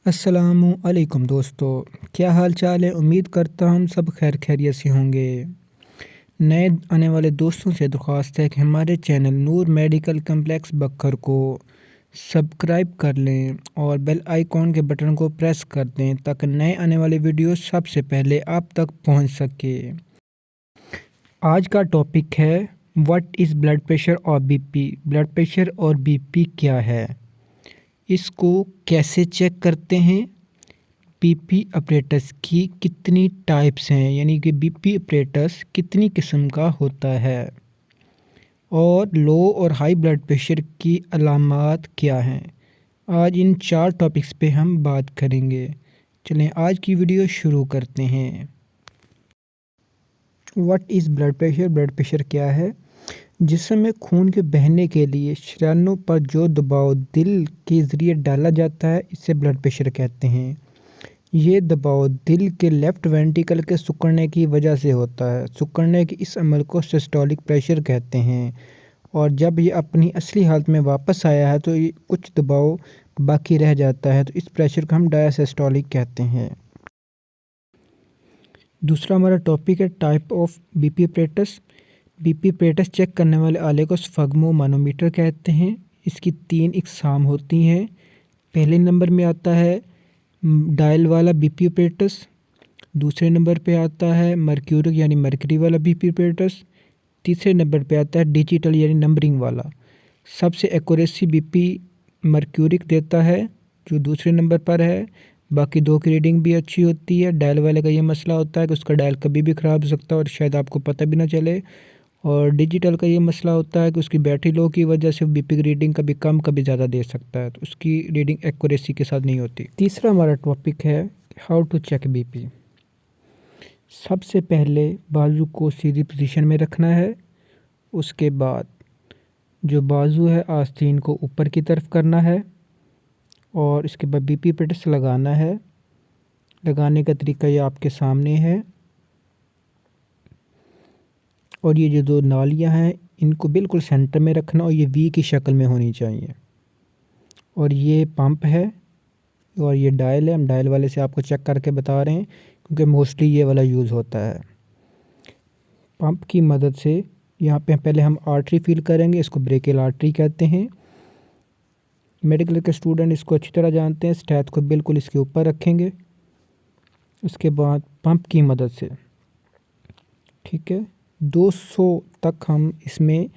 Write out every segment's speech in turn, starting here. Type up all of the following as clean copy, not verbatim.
अस्सलामु अलैकुम दोस्तों, क्या हाल चाल है। उम्मीद करता हूँ हम सब खैर खैरियत से होंगे। नए आने वाले दोस्तों से दरख्वास्त है कि हमारे चैनल नूर मेडिकल कम्प्लेक्स बक्खर को सब्सक्राइब कर लें और बेल आइकॉन के बटन को प्रेस कर दें ताकि नए आने वाले वीडियो सबसे पहले आप तक पहुंच सके। आज का टॉपिक है व्हाट इज़ ब्लड प्रेशर और बीपी। ब्लड प्रेशर और बीपी क्या है, इसको कैसे चेक करते हैं, बीपी अपरेटस की कितनी टाइप्स हैं, यानी कि बीपी अपरेटस कितनी किस्म का होता है, और लो और हाई ब्लड प्रेशर की अलामात क्या हैं। आज इन 4 टॉपिक्स पे हम बात करेंगे। चलें आज की वीडियो शुरू करते हैं। What is blood pressure. Blood pressure क्या है? जिस्म में खून के बहने के लिए शरीयानों पर जो दबाव दिल के ज़रिए डाला जाता है इसे ब्लड प्रेशर कहते हैं। ये दबाव दिल के लेफ़्ट वेंट्रिकल के सिकुड़ने की वजह से होता है। सिकुड़ने के इस अमल को सिस्टोलिक प्रेशर कहते हैं, और जब ये अपनी असली हालत में वापस आया है तो ये कुछ दबाव बाकी रह जाता है, तो इस प्रेशर को हम डायसिस्टोलिक कहते हैं। दूसरा हमारा टॉपिक है type of BP apparatus. BP apparatus check करने वाले आले को स्फेग्मोमानोमीटर कहते हैं। इसकी 3 इकसाम होती हैं। पहले नंबर में आता है डायल वाला बीपी अपरेटस, दूसरे नंबर पे आता है मर्क्यूरिक यानी मर्करी वाला बीपी अपरेटस, तीसरे नंबर पे आता है डिजिटल यानी नंबरिंग वाला। सबसे एक्यूरेसी बीपी मर्क्यूरिक देता है जो दूसरे नंबर पर है। बाकी 2 की रीडिंग भी अच्छी होती है। डायल वाले का ये मसला होता है कि उसका डायल कभी भी ख़राब हो सकता है और शायद आपको पता भी ना चले। और डिजिटल का ये मसला होता है कि उसकी बैटरी लो की वजह से बीपी की रीडिंग कभी कम कभी ज़्यादा दे सकता है, तो उसकी रीडिंग एक्यूरेसी के साथ नहीं होती। तीसरा हमारा टॉपिक है हाउ टू चेक बीपी। सबसे पहले बाजू को सीधी पोजीशन में रखना है। उसके बाद जो बाजू है आस्तीन को ऊपर की तरफ करना है, और इसके बाद बीपी अपरेटस लगाना है। लगाने का तरीका ये आपके सामने है, और ये जो 2 नालियां हैं इनको बिल्कुल सेंटर में रखना, और ये वी की शक्ल में होनी चाहिए। और ये पंप है और ये डायल है। हम डायल वाले से आपको चेक करके बता रहे हैं क्योंकि मोस्टली ये वाला यूज़ होता है। पंप की मदद से यहाँ पे पहले हम आर्टरी फील करेंगे, इसको ब्रेकियल आर्टरी कहते हैं। मेडिकल के स्टूडेंट इसको अच्छी तरह जानते हैं। स्टैथ को बिल्कुल इसके ऊपर रखेंगे। उसके बाद पंप की मदद से, ठीक है, 200 तक हम इसमें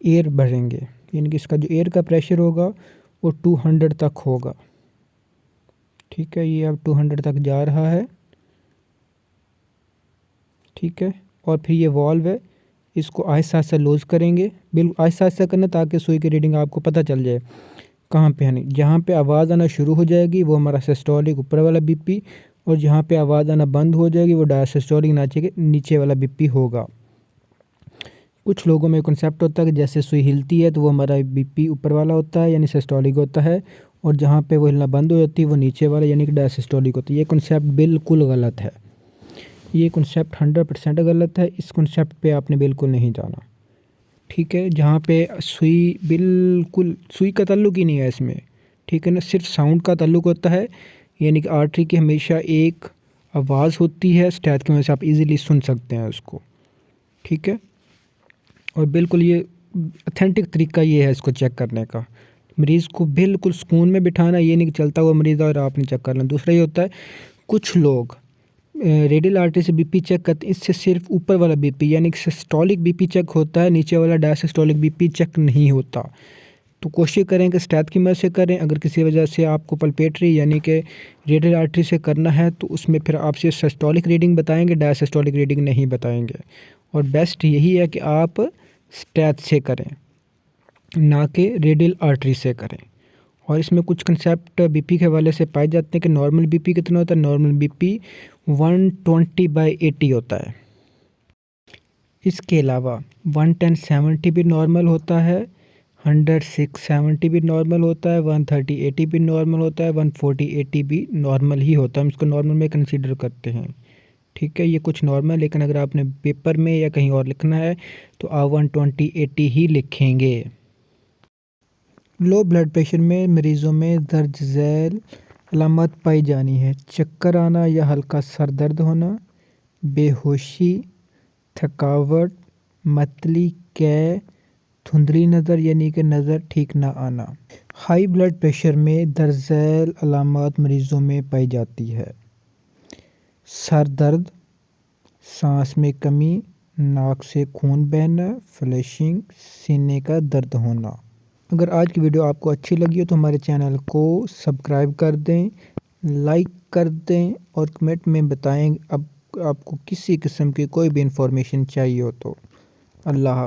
एयर भरेंगे, यानी कि इसका जो एयर का प्रेशर होगा वो 200 तक होगा। ठीक है, ये अब 200 तक जा रहा है। ठीक है, और फिर ये वॉल्व है, इसको आहिस्ता आहिस्ता लूज़ करेंगे। बिल्कुल आहिस्ता आहिस्ता करना ताकि सुई की रीडिंग आपको पता चल जाए कहाँ पे आनी। जहाँ पे आवाज़ आना शुरू हो जाएगी वो हमारा सिस्टोलिक ऊपर वाला बीपी, और जहाँ पे आवाज़ आना बंद हो जाएगी वो डायसिस्टोलिक नीचे वाला बीपी होगा। कुछ लोगों में कॉन्सेप्ट होता है कि जैसे सुई हिलती है तो वो हमारा बीपी ऊपर वाला होता है यानी सिस्टोलिक होता है, और जहाँ पे वो हिलना बंद हो जाती है वो नीचे वाला यानी कि डायसिस्टोलिक होती है। ये कॉन्सेप्ट बिल्कुल गलत है। ये कॉन्सेप्ट 100% गलत है। इस कॉन्सेप्ट पे आपने बिल्कुल नहीं जाना। ठीक है, जहाँ पे सुई बिल्कुल सुई का ताल्लुक ही नहीं है इसमें, ठीक है ना, सिर्फ साउंड का ताल्लुक होता है। यानी कि आर्टरी की हमेशा एक आवाज़ होती है, स्टैथ की वजह से आप इजीली सुन सकते हैं उसको। ठीक है, और बिल्कुल ये ऑथेंटिक तरीका ये है इसको चेक करने का। मरीज़ को बिल्कुल सुकून में बिठाना, ये नहीं कि चलता हुआ मरीज़ और आपने चेक करना। दूसरा ये होता है कुछ लोग रेडियल आर्टरी से बीपी चेक करते हैं, इससे सिर्फ ऊपर वाला बीपी यानी कि सिस्टोलिक बीपी चेक होता है, नीचे वाला डायसिस्टोलिक बीपी चेक नहीं होता। तो कोशिश करें कि स्टैथ की मदद से करें। अगर किसी वजह से आपको पल्पेटरी यानी कि रेडियल आर्टरी से करना है तो उसमें फिर आपसे सिस्टोलिक रीडिंग बताएंगे, डायसिस्टोलिक रीडिंग नहीं बताएंगे। और बेस्ट यही है कि आप स्टैथ से करें, ना कि रेडियल आर्टरी से करें। और इसमें कुछ कंसेप्ट बीपी के हवाले से पाए जाते हैं कि नॉर्मल बीपी कितना होता है। नॉर्मल बीपी 120/80 होता है। इसके अलावा 110/70 भी नॉर्मल होता है, 106/70 भी नॉर्मल होता है, 130/80 भी नॉर्मल होता है, 140/80 भी नॉर्मल ही होता है। हम इसको नॉर्मल में कंसीडर करते हैं। ठीक है, ये कुछ नॉर्मल, लेकिन अगर आपने पेपर में या कहीं और लिखना है तो आप 120/80 ही लिखेंगे। लो ब्लड प्रेशर में मरीज़ों में दर्ज झैल अलामत पाई जानी है चक्कर आना या हल्का सर दर्द होना, बेहोशी, थकावट, मतली, कै, धुंधली नज़र यानी कि नज़र ठीक ना आना। हाई ब्लड प्रेशर में दरअसल अलामत मरीज़ों में पाई जाती है सर दर्द, सांस में कमी, नाक से खून बहना, फ्लैशिंग, सीने का दर्द होना। अगर आज की वीडियो आपको अच्छी लगी हो तो हमारे चैनल को सब्सक्राइब कर दें, लाइक कर दें और कमेंट में बताएं अब आपको किसी किस्म की कोई भी इंफॉर्मेशन चाहिए हो तो। अल्लाह हाफ़िज़।